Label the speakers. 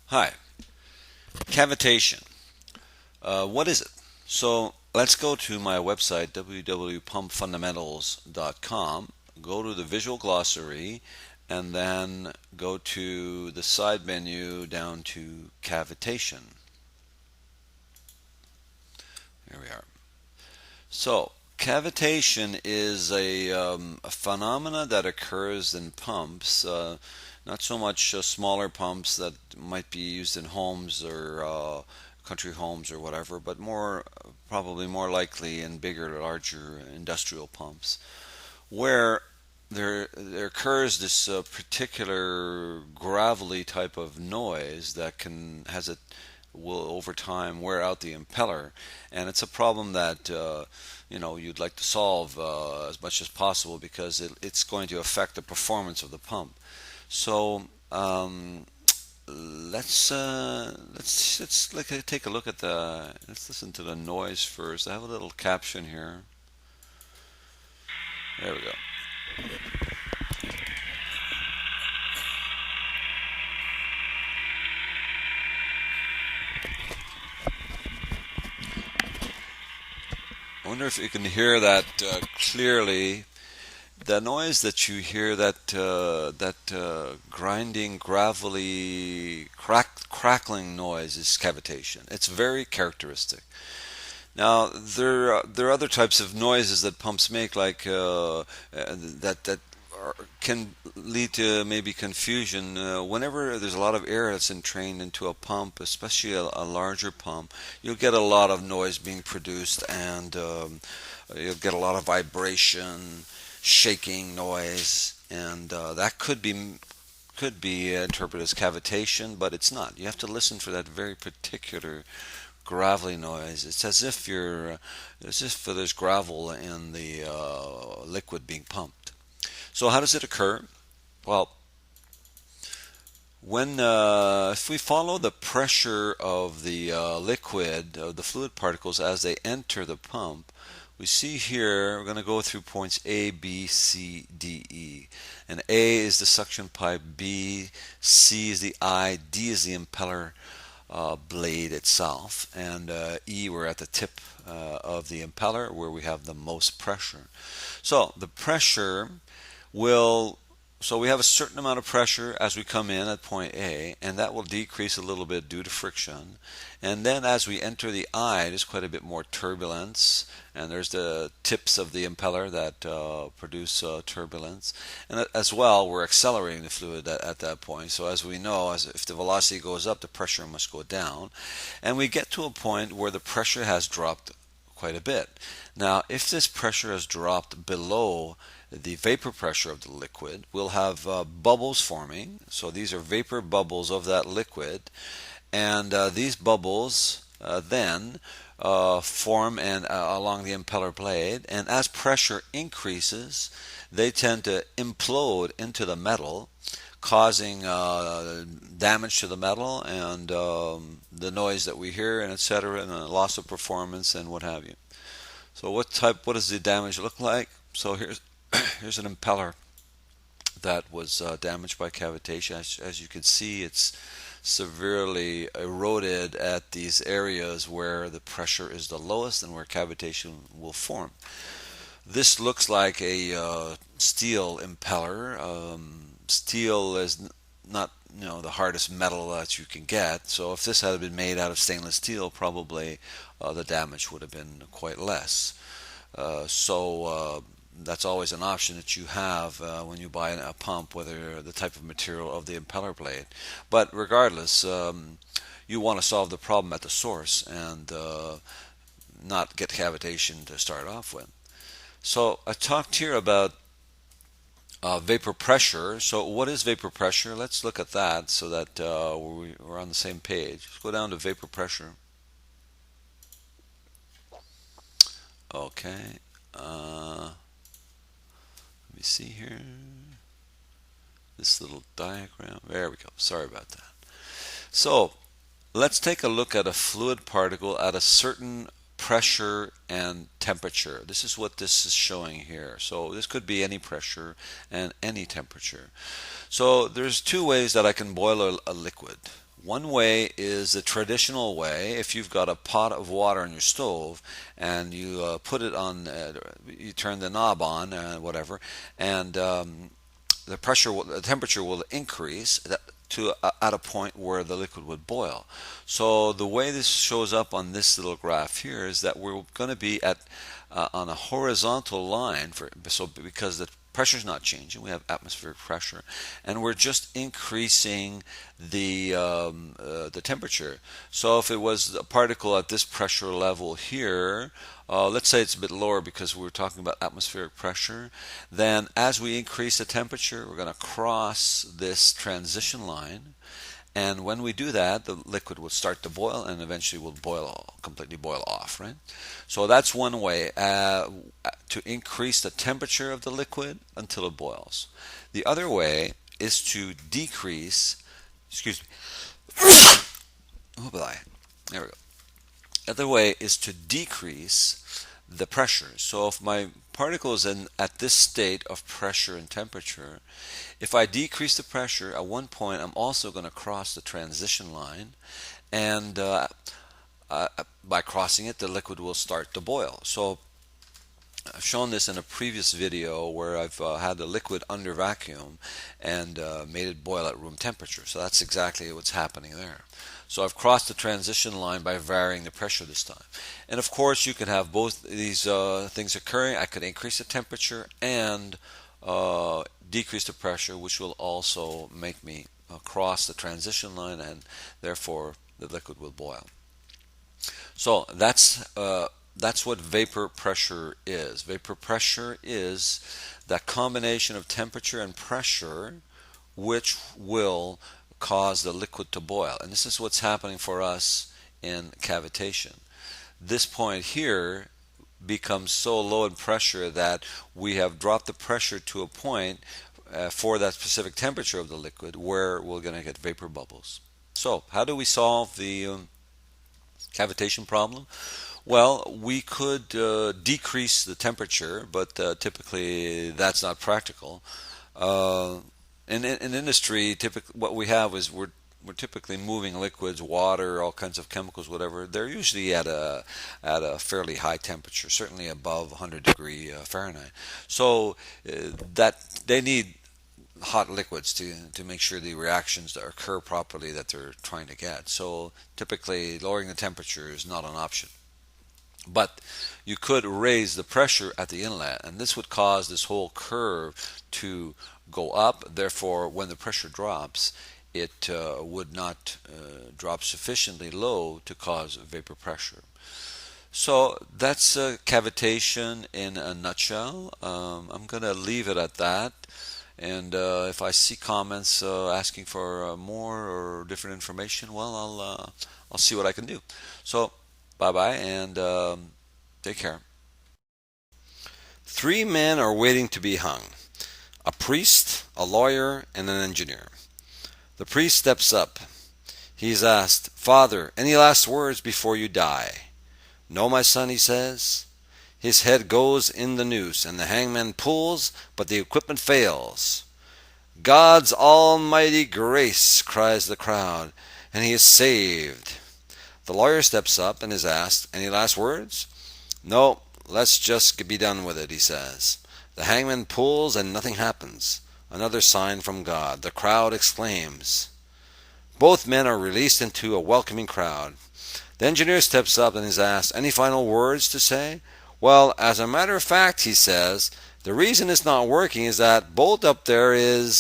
Speaker 1: Hi, cavitation. What is it? So let's go to my website, www.pumpfundamentals.com, go to the visual glossary, and then go to the side menu down to cavitation. Here we are. So, cavitation is a phenomena that occurs in pumps, not so much smaller pumps that might be used in homes or country homes or whatever, but more probably more likely in bigger, larger industrial pumps, where there occurs this particular gravelly type of noise that can has a will over time wear out the impeller, and it's a problem that you'd like to solve as much as possible because it's going to affect the performance of the pump. So let's like take a look at let's listen to the noise first. I have a little caption here. There we go. I wonder if you can hear that clearly. The noise that you hear, that grinding, gravelly, crackling noise, is cavitation. It's very characteristic. Now there are other types of noises that pumps make, like can lead to maybe confusion. Whenever there's a lot of air that's entrained into a pump, especially a larger pump, you'll get a lot of noise being produced, and you'll get a lot of vibration, shaking noise, and that could be interpreted as cavitation, but it's not. You have to listen for that very particular gravelly noise. It's as if there's gravel in the liquid being pumped. So how does it occur? Well, when if we follow the pressure of the liquid, of the fluid particles as they enter the pump, we see here we're going to go through points A, B, C, D, E. And A is the suction pipe, B, C is the eye, D is the impeller blade itself, and E, we're at the tip of the impeller where we have the most pressure. So the pressure will so we have a certain amount of pressure as we come in at point A, and that will decrease a little bit due to friction. And then as we enter the eye, there's quite a bit more turbulence, and there's the tips of the impeller that produce turbulence. And as well, we're accelerating the fluid at that point. So as we know, if the velocity goes up, the pressure must go down. And we get to a point where the pressure has dropped quite a bit. Now, if this pressure has dropped below the vapor pressure of the liquid, we'll have bubbles forming. So these are vapor bubbles of that liquid, and these bubbles then form along the impeller blade, and as pressure increases, they tend to implode into the metal, causing damage to the metal, and the noise that we hear, and etc., and a loss of performance and what have you. So what does the damage look like? So here's an impeller that was damaged by cavitation. As you can see, it's severely eroded at these areas where the pressure is the lowest and where cavitation will form. This looks like a steel impeller. Steel is not the hardest metal that you can get. So if this had been made out of stainless steel, probably the damage would have been quite less. So that's always an option that you have when you buy a pump, whether the type of material of the impeller blade. But regardless, you want to solve the problem at the source and not get cavitation to start off with. So I talked here about vapor pressure. So what is vapor pressure? Let's look at that so that we're on the same page. Let's go down to vapor pressure. Okay. Let me see here. This little diagram. There we go. Sorry about that. So let's take a look at a fluid particle at a certain pressure and temperature. This is what this is showing here. So this could be any pressure and any temperature. So there's two ways that I can boil a liquid. One way is the traditional way. If you've got a pot of water on your stove and you put it on, you turn the knob on, whatever, and the temperature will increase to at a point where the liquid would boil. So the way this shows up on this little graph here is that we're going to be at on a horizontal line because the pressure is not changing. We have atmospheric pressure, and we're just increasing the temperature. So if it was a particle at this pressure level here, let's say it's a bit lower because we're talking about atmospheric pressure, then as we increase the temperature, we're going to cross this transition line. And when we do that, the liquid will start to boil and eventually will completely boil off, right? So that's one way to increase the temperature of the liquid until it boils. The other way is to decrease, excuse me, oh boy, there we go. The other way is to decrease the pressure. So if my particle is at this state of pressure and temperature, if I decrease the pressure, at one point I'm also going to cross the transition line, and by crossing it, the liquid will start to boil. So I've shown this in a previous video where I've had the liquid under vacuum and made it boil at room temperature. So that's exactly what's happening there. So I've crossed the transition line by varying the pressure this time. And of course you can have both these things occurring. I could increase the temperature and decrease the pressure, which will also make me cross the transition line, and therefore the liquid will boil. So that's what vapor pressure is. Vapor pressure is that combination of temperature and pressure which will cause the liquid to boil. And this is what's happening for us in cavitation. This point here becomes so low in pressure that we have dropped the pressure to a point for that specific temperature of the liquid where we're going to get vapor bubbles. So how do we solve the cavitation problem? Well, we could decrease the temperature, but typically that's not practical. In industry, typically what we have is we're typically moving liquids, water, all kinds of chemicals, whatever. They're usually at a fairly high temperature, certainly above 100 degree Fahrenheit. So that they need hot liquids to make sure the reactions that occur properly that they're trying to get. So typically lowering the temperature is not an option. But you could raise the pressure at the inlet, and this would cause this whole curve to go up. Therefore, when the pressure drops, it would not drop sufficiently low to cause vapor pressure. So that's cavitation in a nutshell. I'm going to leave it at that. And if I see comments asking for more or different information, well, I'll see what I can do. So bye-bye, and take care. 3 men are waiting to be hung: a priest, a lawyer, and an engineer. The priest steps up. He's asked, "Father, any last words before you die?" "No, my son," he says. His head goes in the noose, and the hangman pulls, but the equipment fails. "God's almighty grace," cries the crowd, and he is saved. The lawyer steps up and is asked, "Any last words?" "No, let's just be done with it," he says. The hangman pulls and nothing happens. Another sign from God. The crowd exclaims. Both men are released into a welcoming crowd. The engineer steps up and is asked, "Any final words to say?" "Well, as a matter of fact," he says, "the reason it's not working is that bolt up there is